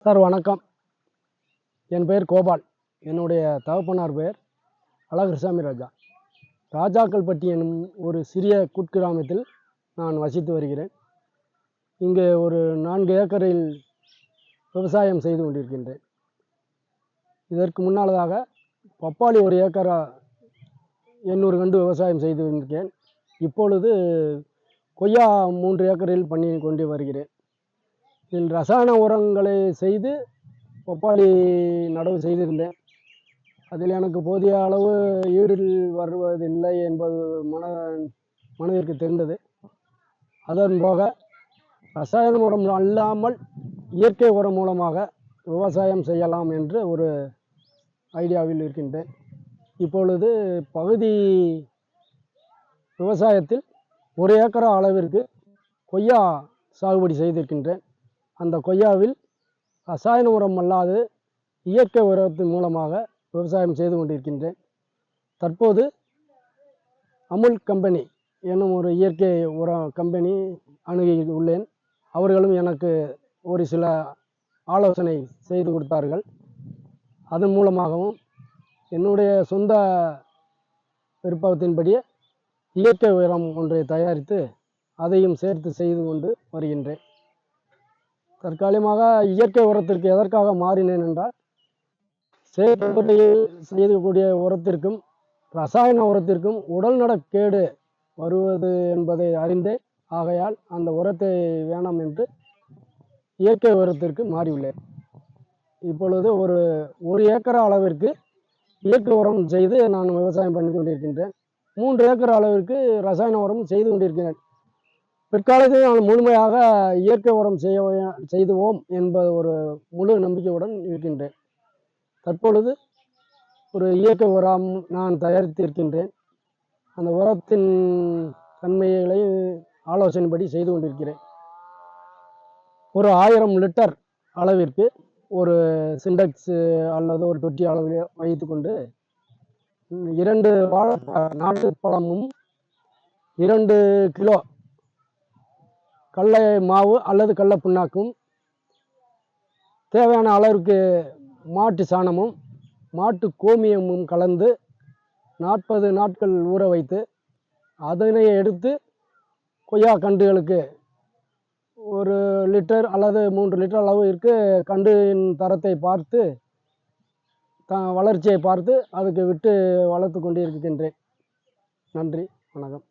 Sir வணக்கம். என் பெயர் கோபால். என்னுடைய தகப்பனார் பெயர் அழகர்சாமி ராஜா. ராஜாக்கள்பட்டி எனும் ஒரு சிறிய குட்கிராமத்தில் நான் வசித்து வருகிறேன். இங்கே ஒரு 4 ஏக்கரில் விவசாயம் செய்து கொண்டிருக்கின்றேன். இதற்கு முன்னாளதாக பப்பாளி 1 ஏக்கரா 800 கண்டு விவசாயம் செய்து வந்திருக்கேன். இப்பொழுது கொய்யா 3 ஏக்கரில் பண்ணி கொண்டு வருகிறேன். இதில் ரசாயன உரங்களை செய்து பப்பாளி நடவு செய்திருந்தேன். அதில் எனக்கு போதிய அளவு ஈடில் வருவதில்லை என்பது மனதிற்கு தெரிந்தது. அதன் போக ரசாயன உரம் அல்லாமல் இயற்கை உரம் மூலமாக விவசாயம் செய்யலாம் என்று ஒரு ஐடியாவில் இருக்கின்றேன். இப்பொழுது பகுதி விவசாயத்தில் 1 ஏக்கரா அளவிற்கு கொய்யா சாகுபடி செய்திருக்கின்றேன். அந்த கொய்யாவில் ரசாயன உரம் அல்லாது இயற்கை உரத்தின் மூலமாக விவசாயம் செய்து கொண்டிருக்கின்றேன். தற்போது அமுல் கம்பெனி என்னும் ஒரு இயற்கை உர கம்பெனி அணுகி உள்ளேன். அவர்களும் எனக்கு ஒரு சில ஆலோசனை செய்து கொடுத்தார்கள். அதன் மூலமாகவும் என்னுடைய சொந்த விருப்பத்தின்படியே இயற்கை உரம் ஒன்றை தயாரித்து அதையும் சேர்த்து செய்து கொண்டு வருகின்றேன். தற்காலிகமாக இயற்கை உரத்திற்கு எதற்காக மாறினேன் என்றால், செயற்கை செய்யக்கூடிய உரத்திற்கும் ரசாயன உரத்திற்கும் உடல்நலக்கேடு வருவது என்பதை அறிந்தேன். ஆகையால் அந்த உரத்தை வேணாம் என்று இயற்கை உரத்திற்கு மாறியுள்ளேன். இப்பொழுது ஒரு ஏக்கர் அளவிற்கு இயற்கை உரம் செய்து நான் விவசாயம் பண்ணி கொண்டிருக்கின்றேன். 3 ஏக்கர் அளவிற்கு ரசாயன உரம் செய்து கொண்டிருக்கிறேன். பிற்காலத்தில் நான் முழுமையாக இயற்கை உரம் செய்துவோம் என்பது ஒரு முழு நம்பிக்கையுடன் இருக்கின்றேன். தற்பொழுது ஒரு இயற்கை உரம் நான் தயாரித்திருக்கின்றேன். அந்த உரத்தின் தன்மைகளை ஆலோசனைப்படி செய்து கொண்டிருக்கிறேன். ஒரு 1000 லிட்டர் அளவிற்கு ஒரு சிண்டெக்ஸ் அல்லது ஒரு தொட்டி அளவில் வைத்து கொண்டு 2 நாட்டு பழமும் 2 கிலோ கடலை மாவு அல்லது கடலை புண்ணாக்கும், தேவையான அளவிற்கு மாட்டு சாணமும் மாட்டு கோமியமும் கலந்து 40 நாட்கள் ஊற வைத்து அதனை எடுத்து கொய்யா கன்றுகளுக்கு 1 லிட்டர் அல்லது 3 லிட்டர் அளவிற்கு கன்றின் தரத்தை பார்த்து வளர்ச்சியை பார்த்து அதுக்கு விட்டு வளர்த்து கொண்டு இருக்கின்றேன். நன்றி, வணக்கம்.